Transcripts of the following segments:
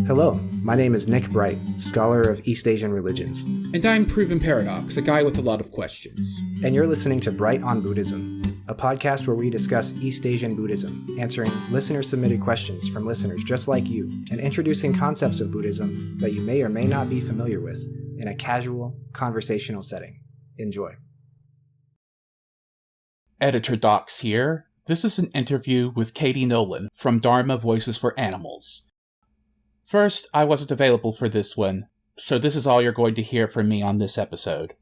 Hello, my name is Nick Bright, scholar of East Asian religions. And I'm Proven Paradox, a guy with a lot of questions. And you're listening to Bright on Buddhism, a podcast where we discuss East Asian Buddhism, answering listener-submitted questions from listeners just like you, and introducing concepts of Buddhism that you may or may not be familiar with in a casual, conversational setting. Enjoy. Editor Docs here. This is an interview with Katie Nolan from Dharma Voices for Animals. First, I wasn't available for this one, so this is all you're going to hear from me on this episode.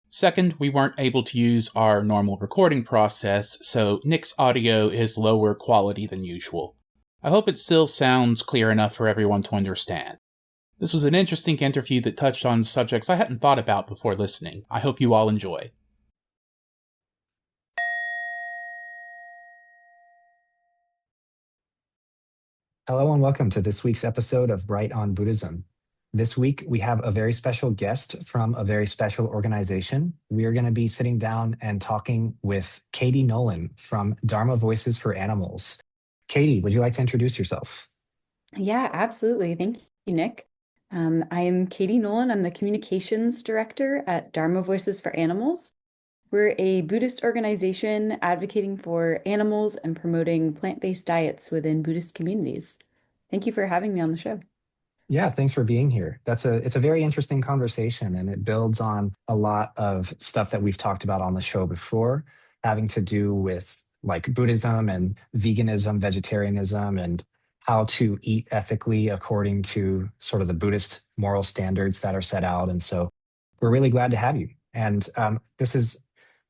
Second, we weren't able to use our normal recording process, so Nick's audio is lower quality than usual. I hope it still sounds clear enough for everyone to understand. This was an interesting interview that touched on subjects I hadn't thought about before listening. I hope you all enjoy. Hello and welcome to this week's episode of Bright on Buddhism. This week, we have a very special guest from a very special organization. We are going to be sitting down and talking with Katie Nolan from Dharma Voices for Animals. Katie, would you like to introduce yourself? Yeah, absolutely. Thank you, Nick. I am Katie Nolan. I'm the Communications Director at Dharma Voices for Animals. We're a Buddhist organization advocating for animals and promoting plant-based diets within Buddhist communities. Thank you for having me on the show. Yeah, thanks for being here. It's a very interesting conversation, and it builds on a lot of stuff that we've talked about on the show before, having to do with like Buddhism and veganism, vegetarianism, and how to eat ethically according to sort of the Buddhist moral standards that are set out. And so we're really glad to have you. And this is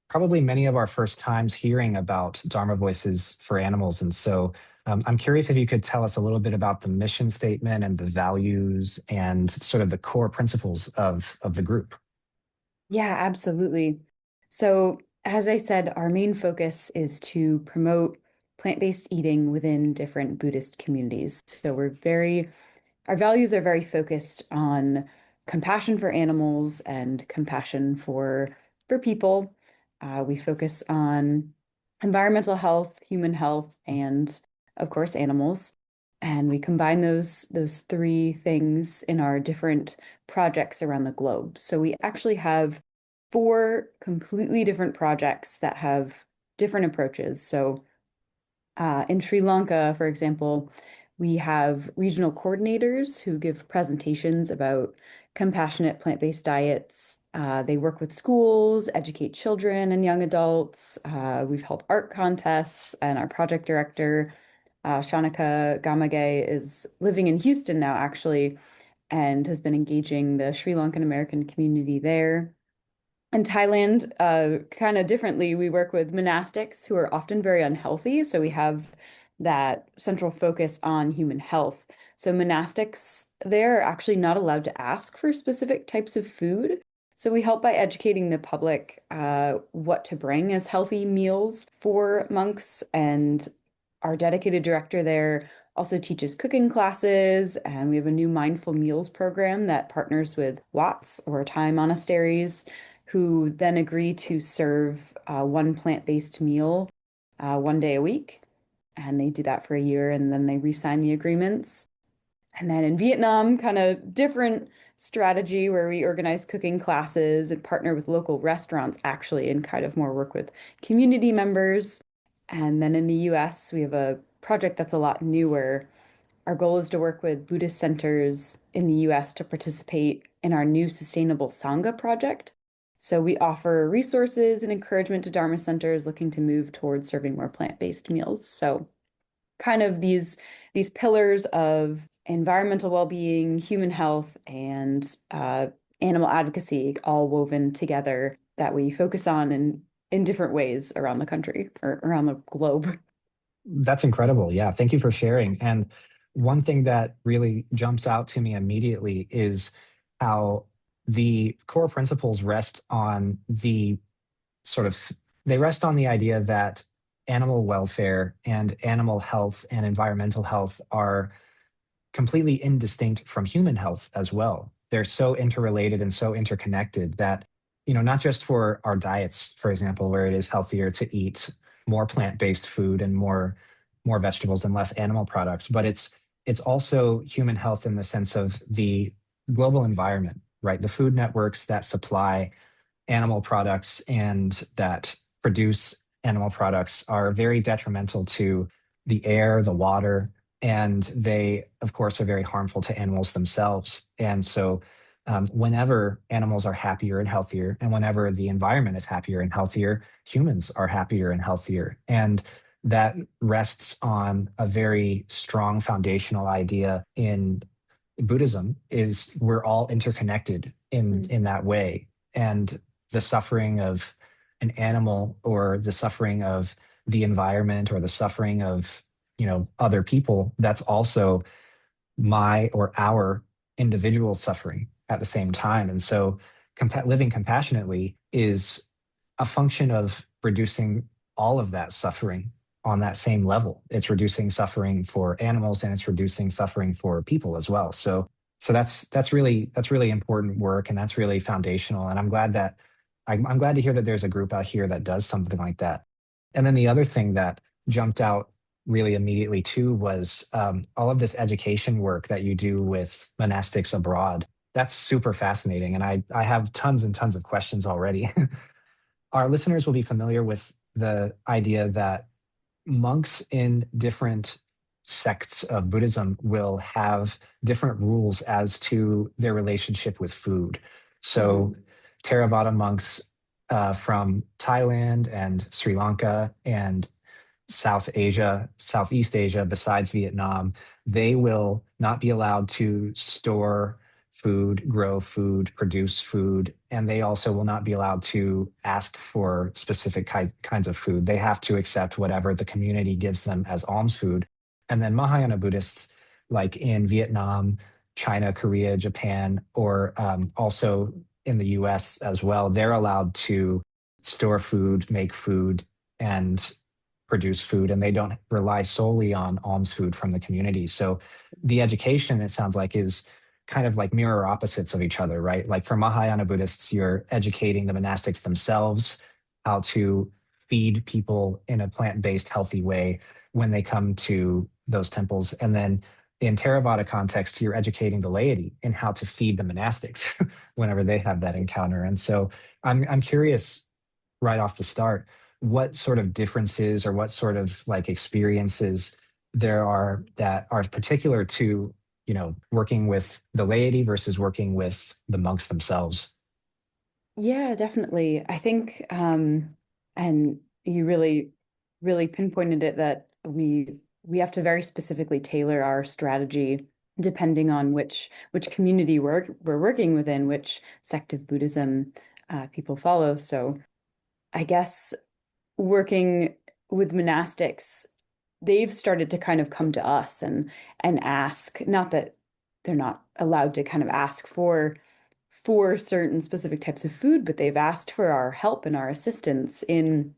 probably many of our first times hearing about Dharma Voices for Animals. And so I'm curious if you could tell us a little bit about the mission statement and the values and sort of the core principles of the group. Yeah, absolutely. So, as I said, our main focus is to promote plant-based eating within different Buddhist communities. So our values are very focused on compassion for animals and compassion for people. We focus on environmental health, human health, and of course, animals. And we combine those three things in our different projects around the globe. So we actually have 4 completely different projects that have different approaches. So in Sri Lanka, for example, we have regional coordinators who give presentations about compassionate plant-based diets. They work with schools, educate children and young adults. We've held art contests, and our project director, Shanika Gamage, is living in Houston now, actually, and has been engaging the Sri Lankan American community there. In Thailand, kind of differently, we work with monastics who are often very unhealthy. So we have that central focus on human health. So monastics, they're actually not allowed to ask for specific types of food. So we help by educating the public what to bring as healthy meals for monks. And our dedicated director there also teaches cooking classes. And we have a new mindful meals program that partners with Watts or Thai monasteries, who then agree to serve one plant-based meal 1 day a week. And they do that for a year, and then they re-sign the agreements. And then in Vietnam, kind of different strategy where we organize cooking classes and partner with local restaurants, actually, and kind of more work with community members. And then in the US, we have a project that's a lot newer. Our goal is to work with Buddhist centers in the US to participate in our new Sustainable Sangha project. So we offer resources and encouragement to Dharma centers looking to move towards serving more plant-based meals. So kind of these pillars of environmental well-being, human health, and animal advocacy all woven together that we focus on in different ways around the country or around the globe. That's incredible. Yeah, thank you for sharing. And one thing that really jumps out to me immediately is how the core principles rest on the idea that animal welfare and animal health and environmental health are completely indistinct from human health as well. They're so interrelated and so interconnected that, not just for our diets, for example, where it is healthier to eat more plant-based food and more vegetables and less animal products, but it's it's also human health in the sense of the global environment, right? The food networks that supply animal products and that produce animal products are very detrimental to the air, the water, and they, of course, are very harmful to animals themselves. And so, whenever animals are happier and healthier, and whenever the environment is happier and healthier, humans are happier and healthier. And that rests on a very strong foundational idea in Buddhism is we're all interconnected in that way. And the suffering of an animal or the suffering of the environment or the suffering of, other people, that's also my or our individual suffering at the same time. And so living compassionately is a function of reducing all of that suffering on that same level. It's reducing suffering for animals and it's reducing suffering for people as well. So that's really important work, and that's really foundational. And I'm glad to hear that there's a group out here that does something like that. And then the other thing that jumped out really immediately too was all of this education work that you do with monastics abroad. That's super fascinating, and I have tons and tons of questions already. Our listeners will be familiar with the idea that monks in different sects of Buddhism will have different rules as to their relationship with food. So, Theravada monks from Thailand and Sri Lanka and Southeast Asia, besides Vietnam, they will not be allowed to store food, grow food, produce food, and they also will not be allowed to ask for specific kinds of food. They have to accept whatever the community gives them as alms food. And then Mahayana Buddhists, like in Vietnam, China, Korea, Japan, or also in the US as well, they're allowed to store food, make food, and produce food, and they don't rely solely on alms food from the community. So the education, it sounds like, is kind of like mirror opposites of each other, right? Like for Mahayana Buddhists, you're educating the monastics themselves how to feed people in a plant-based, healthy way when they come to those temples. And then in Theravada context, you're educating the laity in how to feed the monastics whenever they have that encounter. And so I'm curious right off the start, what sort of differences or what sort of like experiences there are that are particular to, working with the laity versus working with the monks themselves. Yeah, definitely. I think, and you really, really pinpointed it that we have to very specifically tailor our strategy depending on which community we're working within, which sect of Buddhism people follow. So I guess working with monastics, they've started to kind of come to us and ask, not that they're not allowed to kind of ask for certain specific types of food, but they've asked for our help and our assistance in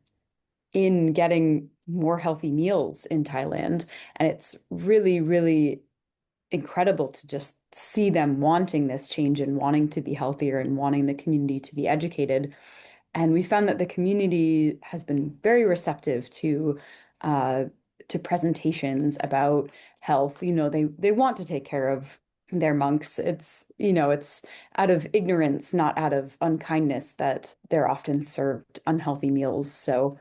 getting more healthy meals in Thailand. And it's really, really incredible to just see them wanting this change and wanting to be healthier and wanting the community to be educated. And we found that the community has been very receptive uh, to presentations about health. They want to take care of their monks. It's out of ignorance, not out of unkindness, that they're often served unhealthy meals. So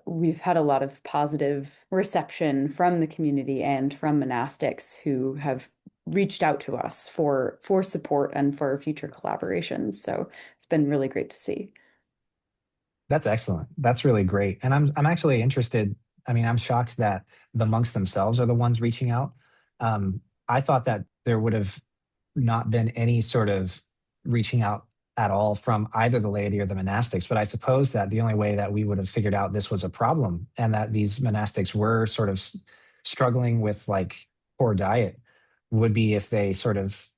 we've had a lot of positive reception from the community and from monastics who have reached out to us for support and for future collaborations. So it's been really great to see. That's excellent. That's really great. And I'm actually interested. I mean, I'm shocked that the monks themselves are the ones reaching out. I thought that there would have not been any sort of reaching out at all from either the laity or the monastics. But I suppose that the only way that we would have figured out this was a problem and that these monastics were sort of struggling with like poor diet would be if they sort of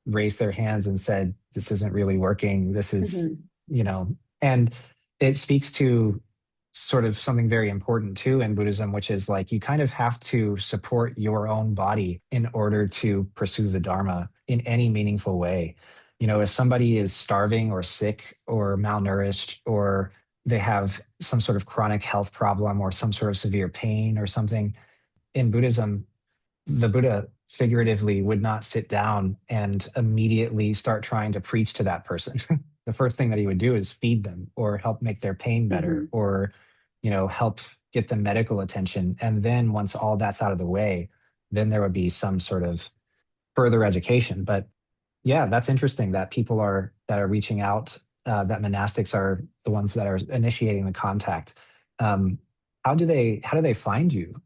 raised their hands and said, this isn't really working. This is, Mhm. And it speaks to sort of something very important too in Buddhism, which is like you kind of have to support your own body in order to pursue the Dharma in any meaningful way. If somebody is starving or sick or malnourished or they have some sort of chronic health problem or some sort of severe pain or something, in Buddhism, the Buddha figuratively would not sit down and immediately start trying to preach to that person. The first thing that he would do is feed them or help make their pain better Hmm. or, help get them medical attention. And then once all that's out of the way, then there would be some sort of further education. But yeah, that's interesting that people are that are reaching out, that monastics are the ones that are initiating the contact. Um, how do they find you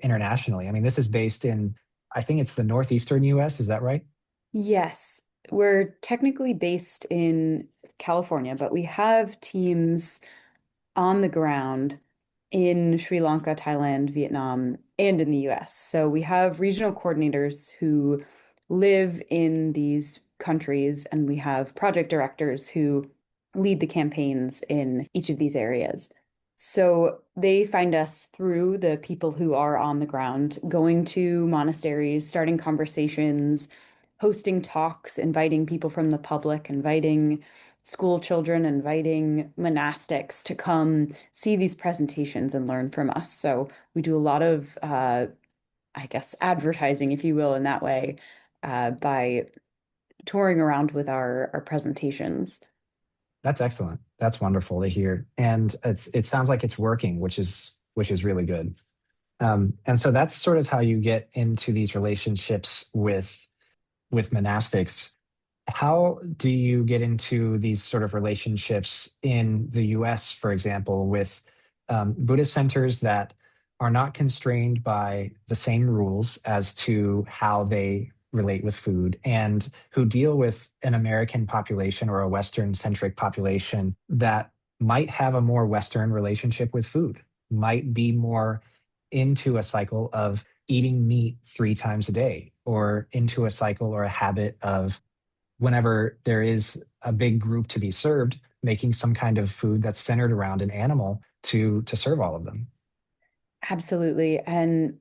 internationally? I mean, this is based in, I think it's the northeastern U.S. Is that right? Yes, we're technically based in California, but we have teams on the ground in Sri Lanka, Thailand, Vietnam, and in the US. So we have regional coordinators who live in these countries, and we have project directors who lead the campaigns in each of these areas. So they find us through the people who are on the ground, going to monasteries, starting conversations, hosting talks, inviting people from the public, inviting school children, inviting monastics to come see these presentations and learn from us. So we do a lot of, I guess, advertising, if you will, in that way, by touring around with our presentations. That's excellent. That's wonderful to hear, and it sounds like it's working, which is really good. And so that's sort of how you get into these relationships with monastics. How do you get into these sort of relationships in the US, for example, with Buddhist centers that are not constrained by the same rules as to how they relate with food and who deal with an American population or a Western centric population that might have a more Western relationship with food, might be more into a cycle of eating meat 3 times a day or into a cycle or a habit of whenever there is a big group to be served, making some kind of food that's centered around an animal to serve all of them. Absolutely. And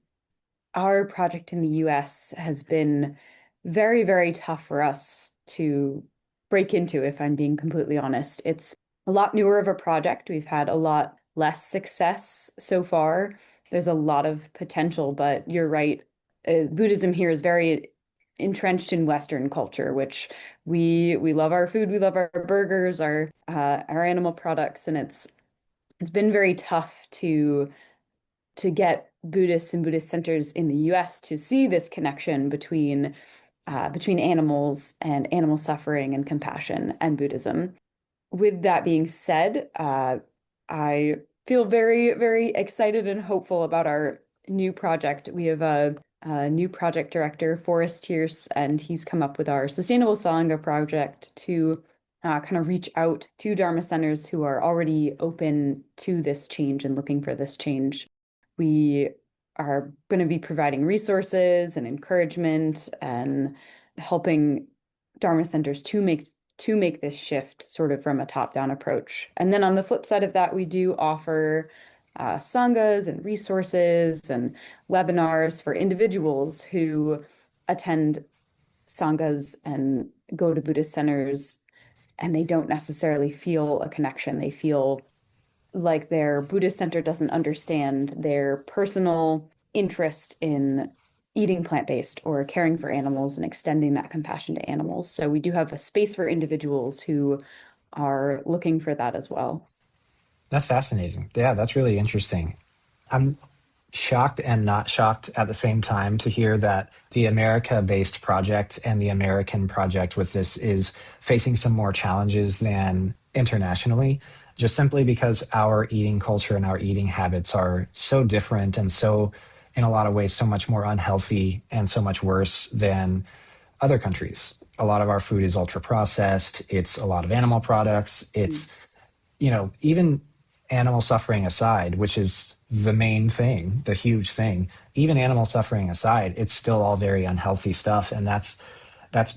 our project in the US has been very, very tough for us to break into, if I'm being completely honest. It's a lot newer of a project. We've had a lot less success so far. There's a lot of potential, but you're right. Buddhism here is very entrenched in Western culture, which we love our food, we love our burgers, our animal products, and it's been very tough to get Buddhists and Buddhist centers in the US to see this connection between animals and animal suffering and compassion and Buddhism. With that being said, I feel very, very excited and hopeful about our new project. We have a new project director, Forrest Tierce, and he's come up with our Sustainable Sangha project to kind of reach out to Dharma centers who are already open to this change and looking for this change. We are going to be providing resources and encouragement and helping Dharma centers to make this shift sort of from a top-down approach. And then on the flip side of that, we do offer sanghas and resources and webinars for individuals who attend sanghas and go to Buddhist centers, and they don't necessarily feel a connection. They feel like their Buddhist center doesn't understand their personal interest in eating plant-based or caring for animals and extending that compassion to animals. So we do have a space for individuals who are looking for that as well. That's fascinating. Yeah, that's really interesting. I'm shocked and not shocked at the same time to hear that the America based project and the American project with this is facing some more challenges than internationally, just simply because our eating culture and our eating habits are so different and so, in a lot of ways, so much more unhealthy and so much worse than other countries. A lot of our food is ultra processed, it's a lot of animal products, it's even animal suffering aside, which is the main thing, the huge thing, even animal suffering aside, it's still all very unhealthy stuff. And that's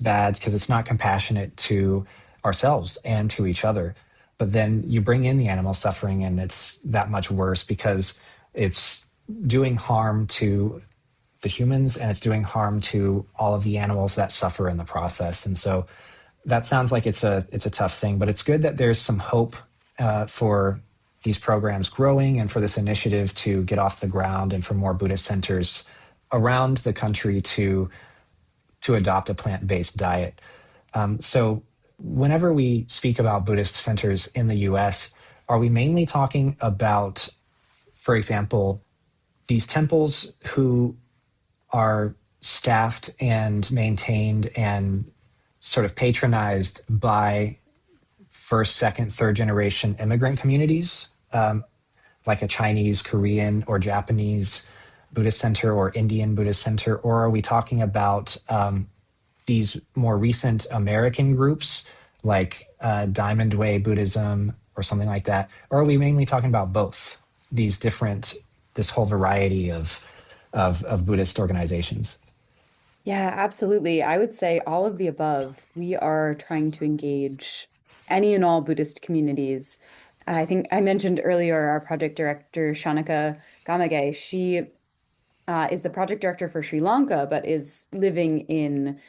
bad because it's not compassionate to ourselves and to each other. But then you bring in the animal suffering and it's that much worse because it's doing harm to the humans and it's doing harm to all of the animals that suffer in the process. And so that sounds like it's a tough thing, but it's good that there's some hope for these programs growing and for this initiative to get off the ground and for more Buddhist centers around the country to adopt a plant-based diet. So whenever we speak about Buddhist centers in the US, are we mainly talking about, for example, these temples who are staffed and maintained and sort of patronized by first, second, third generation immigrant communities, like a Chinese, Korean, or Japanese Buddhist center or Indian Buddhist center? Or are we talking about these more recent American groups like Diamond Way Buddhism or something like that? Or are we mainly talking about both these different, this whole variety of Buddhist organizations? Yeah, absolutely. I would say all of the above. We are trying to engage any and all Buddhist communities. I think I mentioned earlier our project director, Shanika Gamage. She is the project director for Sri Lanka, but is living in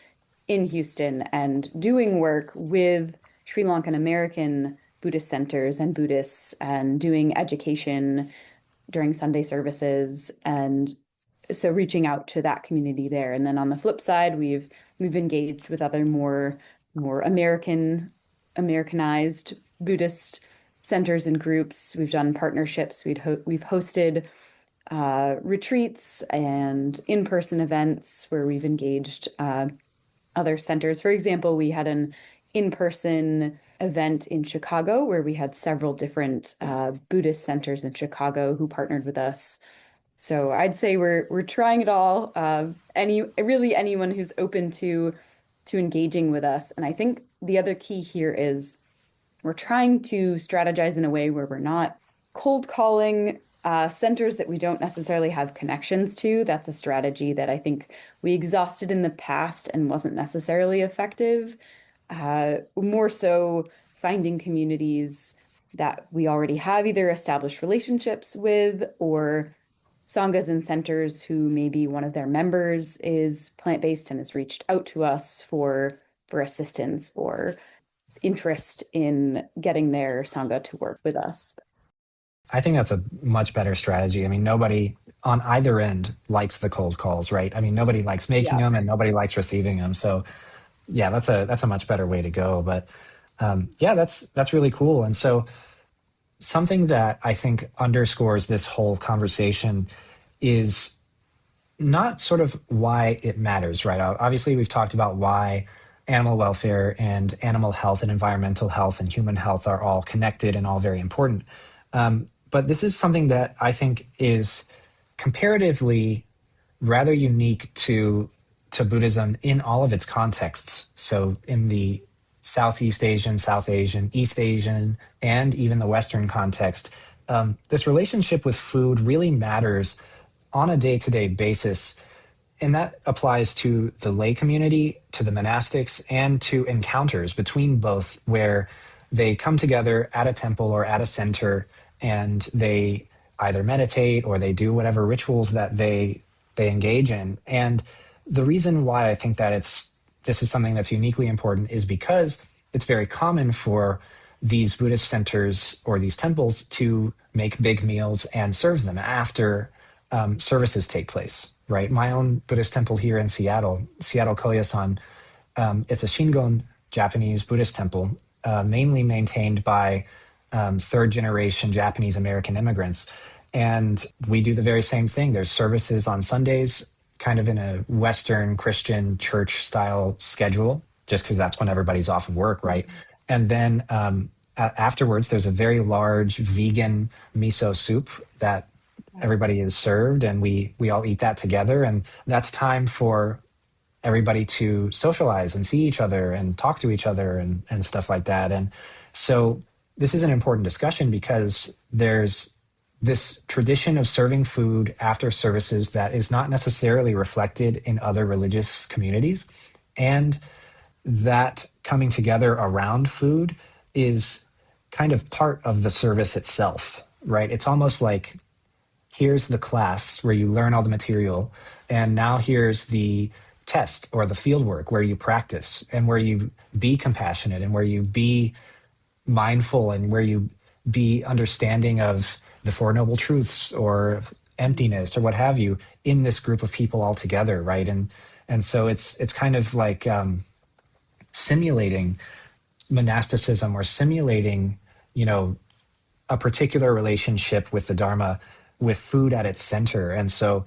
Houston and doing work with Sri Lankan American Buddhist centers and Buddhists and doing education during Sunday services and so reaching out to that community there. And then on the flip side, we've engaged with other more Americanized Buddhist centers and groups. We've done partnerships. We've hosted retreats and in-person events where we've engaged other centers. For example, we had an in-person event in Chicago where we had several different Buddhist centers in Chicago who partnered with us. So I'd say we're trying it all. Anyone who's open to engaging with us. And I think the other key here is we're trying to strategize in a way where we're not cold calling centers that we don't necessarily have connections to. That's a strategy that I think we exhausted in the past and wasn't necessarily effective. More so finding communities that we already have either established relationships with or sanghas and centers who maybe one of their members is plant-based and has reached out to us for assistance or interest in getting their sangha to work with us. I think that's a much better strategy. I mean, nobody on either end likes the cold calls, right? I mean, nobody likes making Yeah. them and nobody likes receiving them. So yeah, that's a much better way to go. But yeah, that's really cool. And so something that I think underscores this whole conversation is not sort of why it matters, right? Obviously, we've talked about why animal welfare and animal health and environmental health and human health are all connected and all very important. But this is something that I think is comparatively rather unique to Buddhism in all of its contexts. So in the Southeast Asian, South Asian, East Asian, and even the Western context, this relationship with food really matters on a day-to-day basis. And that applies to the lay community, to the monastics, and to encounters between both, where they come together at a temple or at a center and they either meditate or they do whatever rituals that they engage in. And the reason why I think that this is something that's uniquely important is because it's very common for these Buddhist centers or these temples to make big meals and serve them after services take place, right? My own Buddhist temple here in Seattle, Seattle Koyasan, it's a Shingon Japanese Buddhist temple, mainly maintained by third generation Japanese American immigrants. And we do the very same thing. There's services on Sundays, kind of in a Western Christian church style schedule, just because that's when everybody's off of work, right? And then afterwards, there's a very large vegan miso soup that everybody is served, and we all eat that together. And that's time for everybody to socialize and see each other and talk to each other and stuff like that. And so this is an important discussion because there's this tradition of serving food after services that is not necessarily reflected in other religious communities. And that coming together around food is kind of part of the service itself, right? It's almost like, here's the class where you learn all the material, and now here's the test or the field work where you practice and where you be compassionate and where you be mindful and where you be understanding of the Four Noble Truths or emptiness or what have you in this group of people all together, right? And so it's kind of like simulating monasticism or simulating, you know, a particular relationship with the Dharma with food at its center. And so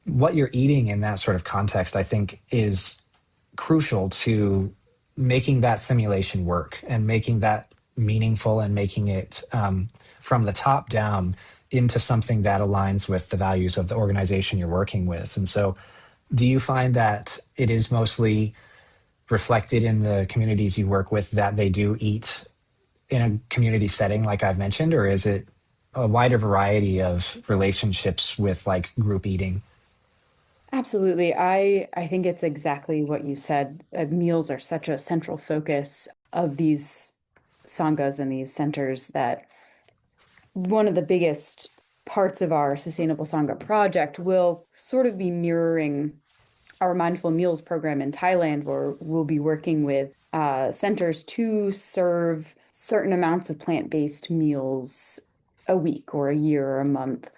what you're eating in that sort of context, I think, is crucial to making that simulation work and making that meaningful and making it from the top down into something that aligns with the values of the organization you're working with. And so, do you find that it is mostly reflected in the communities you work with that they do eat in a community setting, like I've mentioned, or is it a wider variety of relationships with like group eating? Absolutely. I think it's exactly what you said. Meals are such a central focus of these sanghas and these centers that one of the biggest parts of our Sustainable Sangha project will sort of be mirroring our Mindful Meals program in Thailand, where we'll be working with centers to serve certain amounts of plant-based meals a week or a year or a month,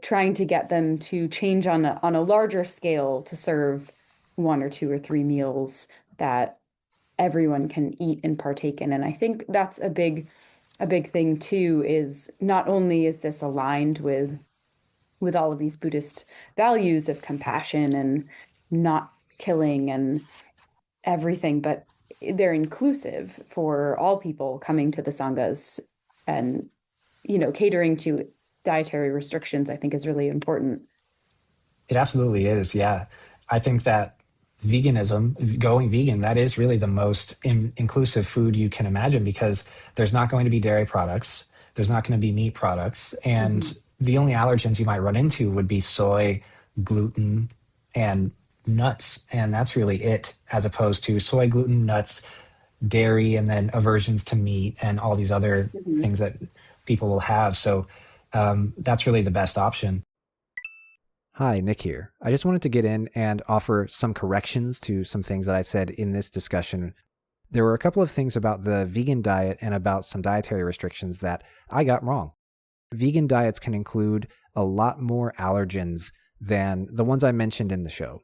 trying to get them to change on a larger scale to serve one or two or three meals that everyone can eat and partake in. And I think that's a big thing too, is not only is this aligned with all of these Buddhist values of compassion and not killing and everything, but they're inclusive for all people coming to the sanghas, and catering to dietary restrictions, I think, is really important. It absolutely is. Yeah. I think that veganism, going vegan, that is really the most inclusive food you can imagine because there's not going to be dairy products, there's not going to be meat products, Mhm. and the only allergens you might run into would be soy, gluten, and nuts. And that's really it, as opposed to soy, gluten, nuts, dairy, and then aversions to meat and all these other Mhm. things that people will have. So that's really the best option. Hi, Nick here. I just wanted to get in and offer some corrections to some things that I said in this discussion. There were a couple of things about the vegan diet and about some dietary restrictions that I got wrong. Vegan diets can include a lot more allergens than the ones I mentioned in the show.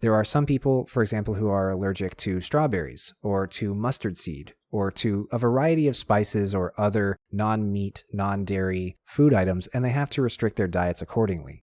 There are some people, for example, who are allergic to strawberries or to mustard seed or to a variety of spices or other non-meat, non-dairy food items, and they have to restrict their diets accordingly.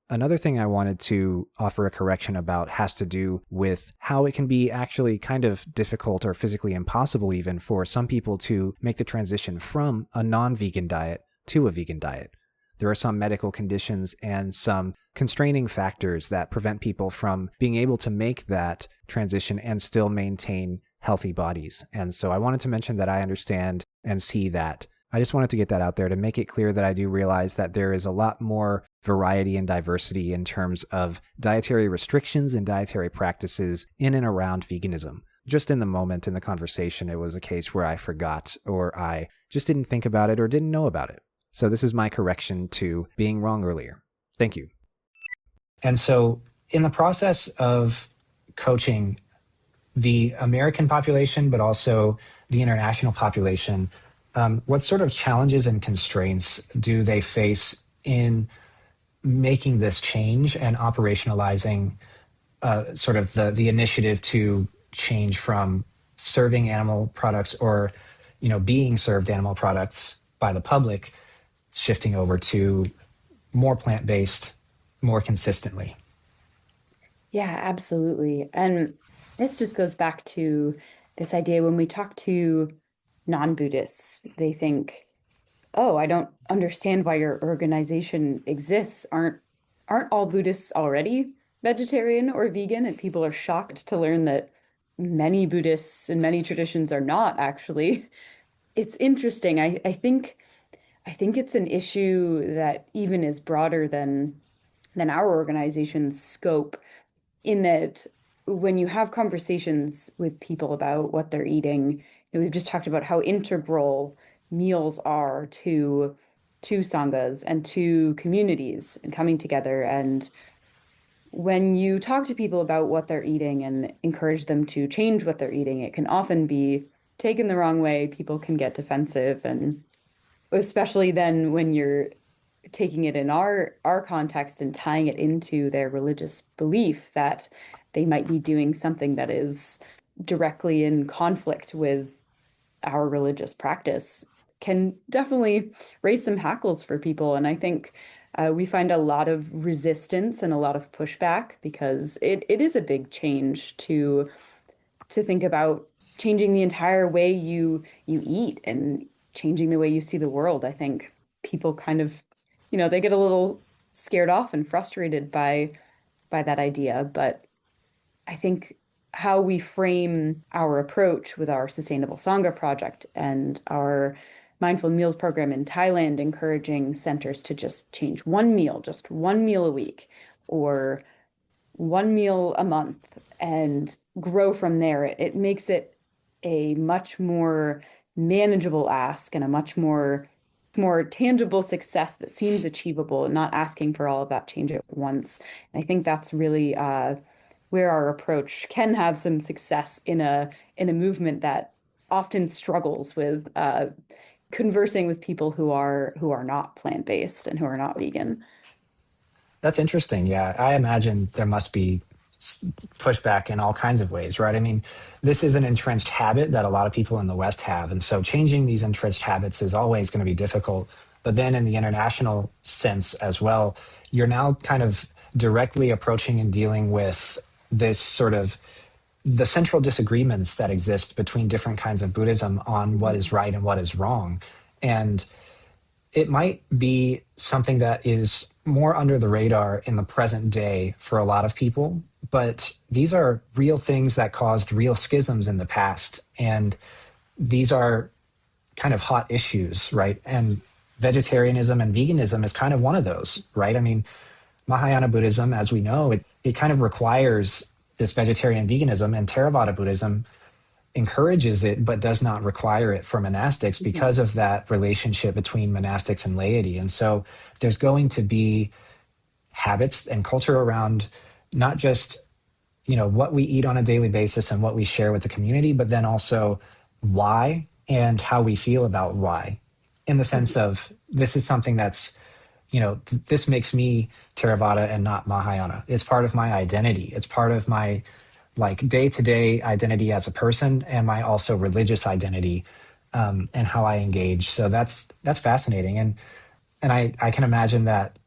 Another thing I wanted to offer a correction about has to do with how it can be actually kind of difficult or physically impossible even for some people to make the transition from a non-vegan diet to a vegan diet. There are some medical conditions and some constraining factors that prevent people from being able to make that transition and still maintain healthy bodies. And so I wanted to mention that I understand and see that. I just wanted to get that out there to make it clear that I do realize that there is a lot more variety and diversity in terms of dietary restrictions and dietary practices in and around veganism. Just in the moment in the conversation, it was a case where I forgot or I just didn't think about it or didn't know about it. So this is my correction to being wrong earlier. Thank you. And so, in the process of coaching the American population, but also the international population, what sort of challenges and constraints do they face in making this change and operationalizing sort of the initiative to change from serving animal products or being served animal products by the public, shifting over to more plant-based more consistently? Yeah, absolutely. And this just goes back to this idea when we talk to non-Buddhists, they think, "Oh, I don't understand why your organization exists. Aren't all Buddhists already vegetarian or vegan?" And people are shocked to learn that many Buddhists and many traditions are not actually. It's interesting. I think it's an issue that even is broader than our organization's scope, in that when you have conversations with people about what they're eating, we've just talked about how integral meals are to sanghas and to communities and coming together. And when you talk to people about what they're eating and encourage them to change what they're eating, it can often be taken the wrong way. People can get defensive, and especially then when you're taking it in our context and tying it into their religious belief that they might be doing something that is directly in conflict with our religious practice can definitely raise some hackles for people. And I think we find a lot of resistance and a lot of pushback because it is a big change to think about changing the entire way you eat and changing the way you see the world. I think people kind of, they get a little scared off and frustrated by that idea, but I think how we frame our approach with our Sustainable Sangha project and our mindful meals program in Thailand, encouraging centers to just change one meal, just one meal a week, or one meal a month and grow from there. It makes it a much more manageable ask and a much more tangible success that seems achievable and not asking for all of that change at once. And I think that's really where our approach can have some success in a movement that often struggles with conversing with people who are not plant-based and who are not vegan. That's interesting. Yeah, I imagine there must be pushback in all kinds of ways, right? I mean, this is an entrenched habit that a lot of people in the West have. And so changing these entrenched habits is always going to be difficult. But then in the international sense as well, you're now kind of directly approaching and dealing with this sort of the central disagreements that exist between different kinds of Buddhism on what is right and what is wrong. And it might be something that is more under the radar in the present day for a lot of people, but these are real things that caused real schisms in the past. And these are kind of hot issues, right? And vegetarianism and veganism is kind of one of those, right? I mean, Mahayana Buddhism, as we know, it kind of requires this vegetarian veganism, and Theravada Buddhism encourages it but does not require it for monastics because of that relationship between monastics and laity. And so there's going to be habits and culture around not just what we eat on a daily basis and what we share with the community, but then also why and how we feel about why, in the sense of this is something that's this makes me Theravada and not Mahayana. It's part of my identity. It's part of my like day-to-day identity as a person and my also religious identity, and how I engage. So that's fascinating. And I can imagine that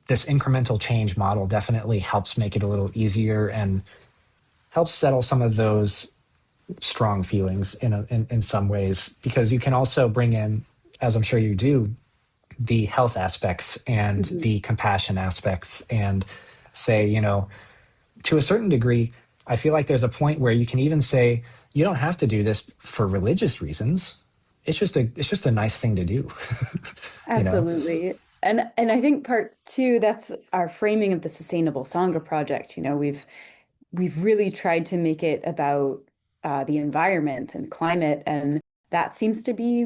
this incremental change model definitely helps make it a little easier and helps settle some of those strong feelings in some ways, because you can also bring in, as I'm sure you do, the health aspects and the compassion aspects, and say, to a certain degree, I feel like there's a point where you can even say, you don't have to do this for religious reasons. It's just a nice thing to do. Absolutely. And I think part two, that's our framing of the Sustainable Sangha project. We've really tried to make it about the environment and climate, and that seems to be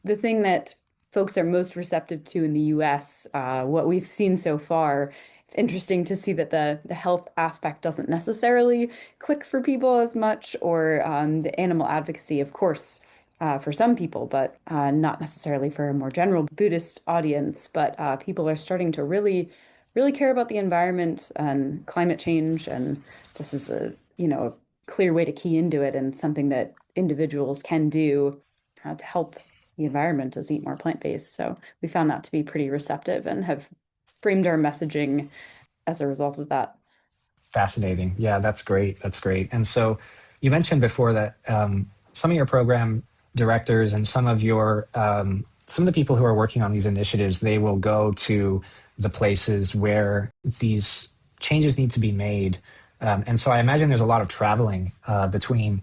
the thing that folks are most receptive to in the US. What we've seen so far, it's interesting to see that the health aspect doesn't necessarily click for people as much, or the animal advocacy, of course, for some people, but not necessarily for a more general Buddhist audience. But people are starting to really, really care about the environment and climate change, and this is a clear way to key into it, and something that individuals can do to help the environment is eat more plant-based. So we found that to be pretty receptive and have framed our messaging as a result of that. Fascinating. Yeah, that's great. That's great. And so you mentioned before that some of your program directors and some of the people who are working on these initiatives, they will go to the places where these changes need to be made. And so I imagine there's a lot of traveling between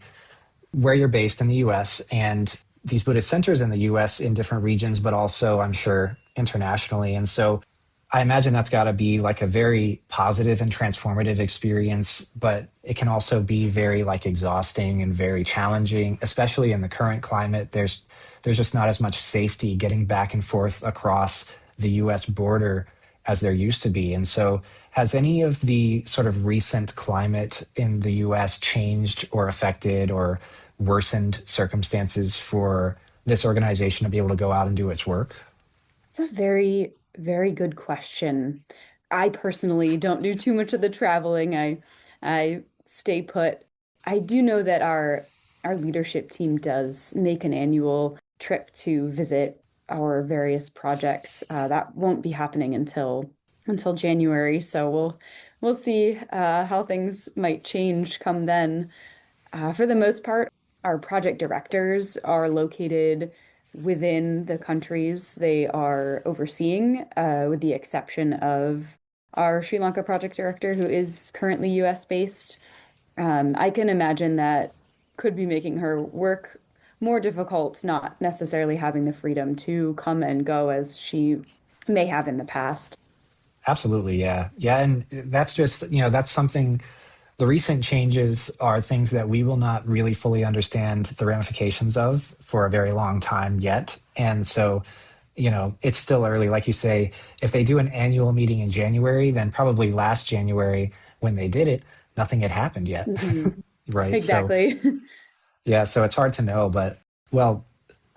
where you're based in the US and these Buddhist centers in the US in different regions, but also, I'm sure, internationally. And so I imagine that's got to be like a very positive and transformative experience, but it can also be very like exhausting and very challenging, especially in the current climate. There's just not as much safety getting back and forth across the US border as there used to be. And so has any of the sort of recent climate in the US changed or affected or worsened circumstances for this organization to be able to go out and do its work? It's a very very good question. I personally don't do too much of the traveling. I stay put. I do know that our leadership team does make an annual trip to visit our various projects. That won't be happening until January, so we'll see how things might change come then. For the most part, our project directors are located within the countries they are overseeing, with the exception of our Sri Lanka project director, who is currently US based. I can imagine that could be making her work more difficult, not necessarily having the freedom to come and go as she may have in the past. Absolutely, yeah. Yeah, and that's just, that's something. The recent changes are things that we will not really fully understand the ramifications of for a very long time yet. And so, it's still early. Like you say, if they do an annual meeting in January, then probably last January when they did it, nothing had happened yet. Mhm. Right. So, Exactly. yeah, so it's hard to know, but well,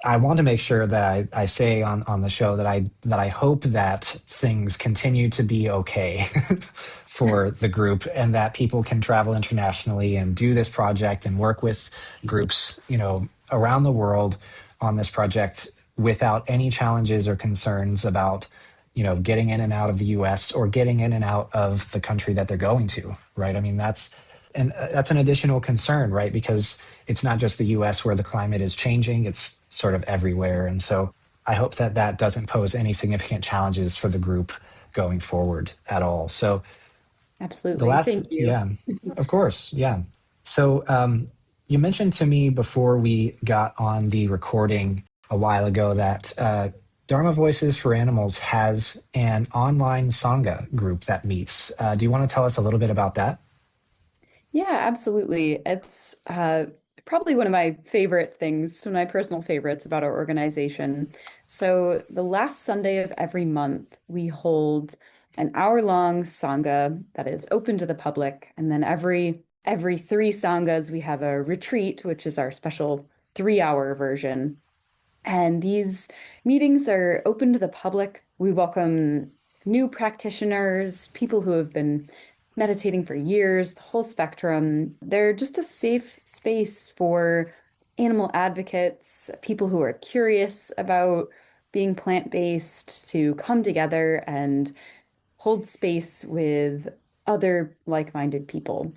I want to make sure that I say on the show that I hope that things continue to be okay for the group and that people can travel internationally and do this project and work with groups, around the world on this project without any challenges or concerns about, getting in and out of the US or getting in and out of the country that they're going to, right? I mean, that's an additional concern, right? Because it's not just the US where the climate is changing, it's sort of everywhere. And so I hope that that doesn't pose any significant challenges for the group going forward at all. So Absolutely. Thank you. yeah, of course, yeah. So you mentioned to me before we got on the recording a while ago that Dharma Voices for Animals has an online Sangha group that meets. Do you want to tell us a little bit about that? Yeah, absolutely. It's probably one of my favorite things, one of my personal favorites about our organization. So the last Sunday of every month, we hold an hour-long Sangha that is open to the public, and then every three Sanghas, we have a retreat, which is our special 3-hour version. And these meetings are open to the public. We welcome new practitioners, people who have been meditating for years, the whole spectrum. They're just a safe space for animal advocates, people who are curious about being plant-based to come together and hold space with other like-minded people.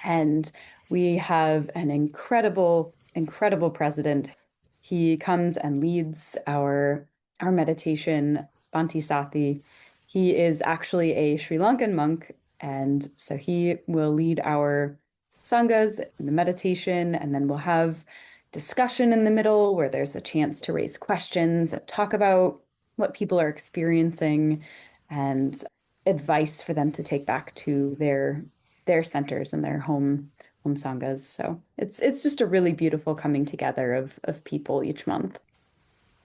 And we have an incredible president. He comes and leads our meditation, Bhanti Sathi. He is actually a Sri Lankan monk, and so he will lead our sanghas in the meditation, and then we'll have discussion in the middle where there's a chance to raise questions and talk about what people are experiencing and advice for them to take back to their centers and their home sanghas. So it's just a really beautiful coming together of people each month.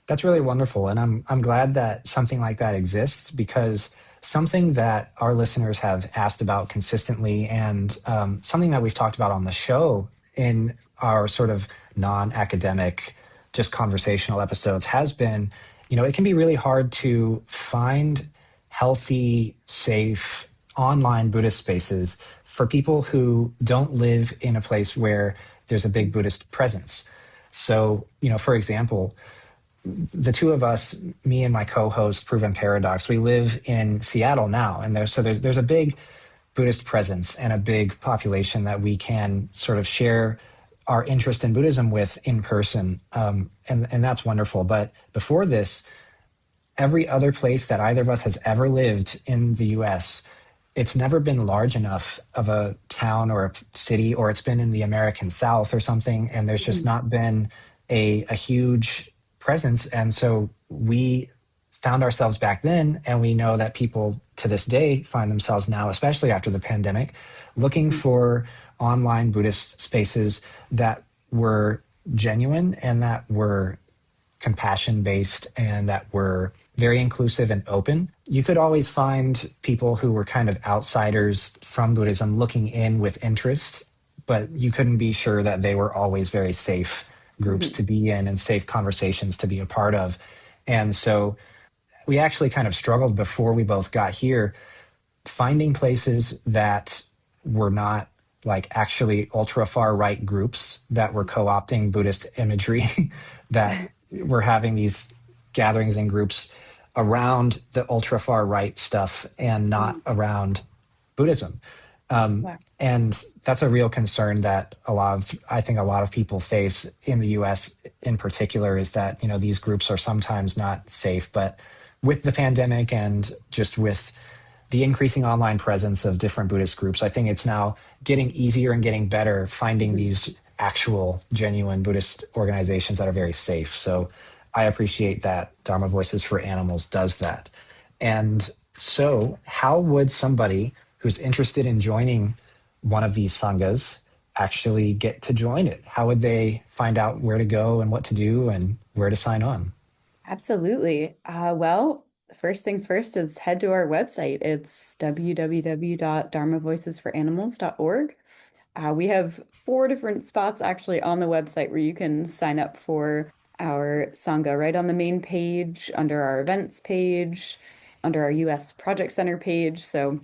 That's really wonderful, and I'm glad that something like that exists because something that our listeners have asked about consistently, and something that we've talked about on the show in our sort of non-academic, just conversational episodes, has been, it can be really hard to find healthy, safe online Buddhist spaces for people who don't live in a place where there's a big Buddhist presence. So, for example, the two of us, me and my co-host Proven Paradox, we live in Seattle now, and there's a big Buddhist presence and a big population that we can sort of share our interest in Buddhism with in person, and that's wonderful. But before this, every other place that either of us has ever lived in the U.S., it's never been large enough of a town or a city, or it's been in the American South or something, and there's just not been a huge presence. And so we found ourselves back then, and we know that people to this day find themselves now, especially after the pandemic, looking for online Buddhist spaces that were genuine and that were compassion based and that were very inclusive and open. You could always find people who were kind of outsiders from Buddhism looking in with interest, but you couldn't be sure that they were always very safe groups to be in and safe conversations to be a part of. And so we actually kind of struggled before we both got here, finding places that were not like actually ultra far right groups that were co-opting Buddhist imagery, that were having these gatherings and groups around the ultra far right stuff and not around Buddhism. Wow. And that's a real concern that I think a lot of people face in the US in particular, is that, these groups are sometimes not safe. But with the pandemic and just with the increasing online presence of different Buddhist groups, I think it's now getting easier and getting better finding these actual genuine Buddhist organizations that are very safe. So I appreciate that Dharma Voices for Animals does that. And so how would somebody who's interested in joining one of these sanghas actually get to join it? How would they find out where to go and what to do and where to sign on? Absolutely. Well, first things first is head to our website. It's www.dharmavoicesforanimals.org. We have 4 different spots actually on the website where you can sign up for our Sangha, right on the main page, under our events page, under our US Project Center page. So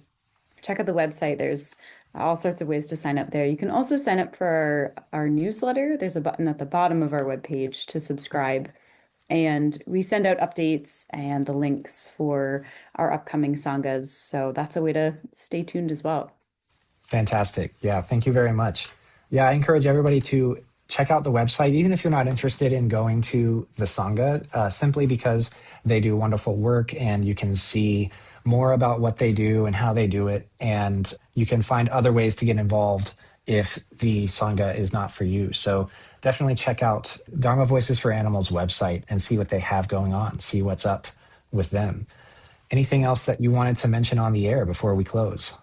check out the website. There's all sorts of ways to sign up there. You can also sign up for our newsletter. There's a button at the bottom of our webpage to subscribe. And we send out updates and the links for our upcoming sanghas. So that's a way to stay tuned as well. Fantastic. Yeah, thank you very much. Yeah, I encourage everybody to check out the website, even if you're not interested in going to the Sangha, simply because they do wonderful work and you can see more about what they do and how they do it. And you can find other ways to get involved if the Sangha is not for you. So definitely check out Dharma Voices for Animals website and see what they have going on, see what's up with them. Anything else that you wanted to mention on the air before we close?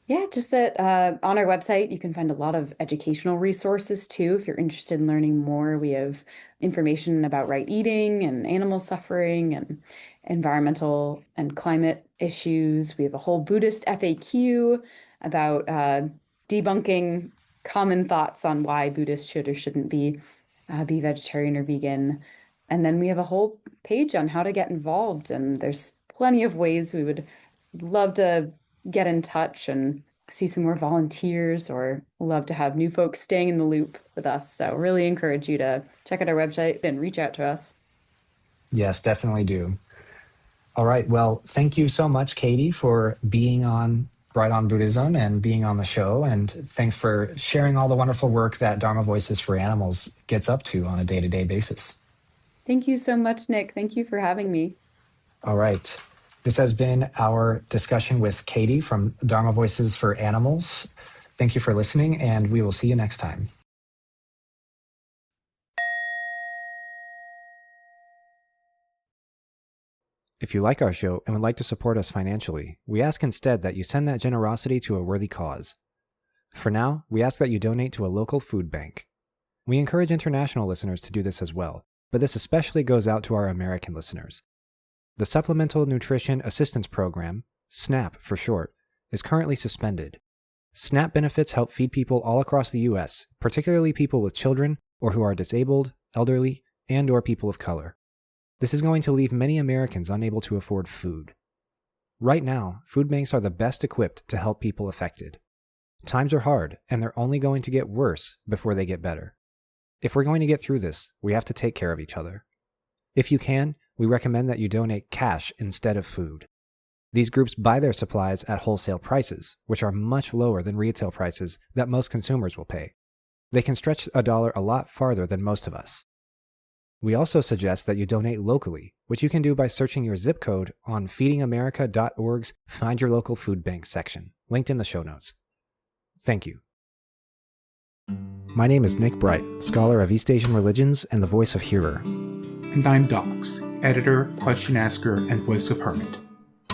Yeah, just that on our website, you can find a lot of educational resources too. If you're interested in learning more, we have information about right eating and animal suffering and environmental and climate issues. We have a whole Buddhist FAQ about debunking common thoughts on why Buddhists should or shouldn't be vegetarian or vegan. And then we have a whole page on how to get involved. And there's plenty of ways. We would love to get in touch and see some more volunteers, or love to have new folks staying in the loop with us. So really encourage you to check out our website and reach out to us. Yes, definitely do. All right. Well, thank you so much, Katie, for being on Bright on Buddhism and being on the show. And thanks for sharing all the wonderful work that Dharma Voices for Animals gets up to on a day-to-day basis. Thank you so much, Nick. Thank you for having me. All right. This has been our discussion with Katie from Dharma Voices for Animals. Thank you for listening, and we will see you next time. If you like our show and would like to support us financially, we ask instead that you send that generosity to a worthy cause. For now, we ask that you donate to a local food bank. We encourage international listeners to do this as well, but this especially goes out to our American listeners. The Supplemental Nutrition Assistance Program, SNAP for short, is currently suspended. SNAP benefits help feed people all across the U.S., particularly people with children or who are disabled, elderly, and/or people of color. This is going to leave many Americans unable to afford food. Right now, food banks are the best equipped to help people affected. Times are hard, and they're only going to get worse before they get better. If we're going to get through this, we have to take care of each other. If you can, we recommend that you donate cash instead of food. These groups buy their supplies at wholesale prices, which are much lower than retail prices that most consumers will pay. They can stretch a dollar a lot farther than most of us. We also suggest that you donate locally, which you can do by searching your zip code on feedingamerica.org's Find Your Local Food Bank section, linked in the show notes. Thank you. My name is Nick Bright, scholar of East Asian religions and the voice of Hearer. And I'm Docs, editor, question asker, and voice of Hermit.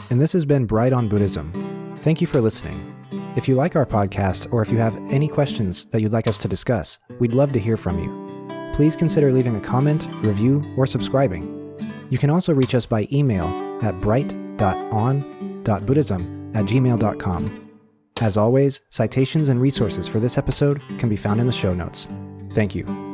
And this has been Bright on Buddhism. Thank you for listening. If you like our podcast, or if you have any questions that you'd like us to discuss, we'd love to hear from you. Please consider leaving a comment, review, or subscribing. You can also reach us by email at bright.on.buddhism@gmail.com. As always, citations and resources for this episode can be found in the show notes. Thank you.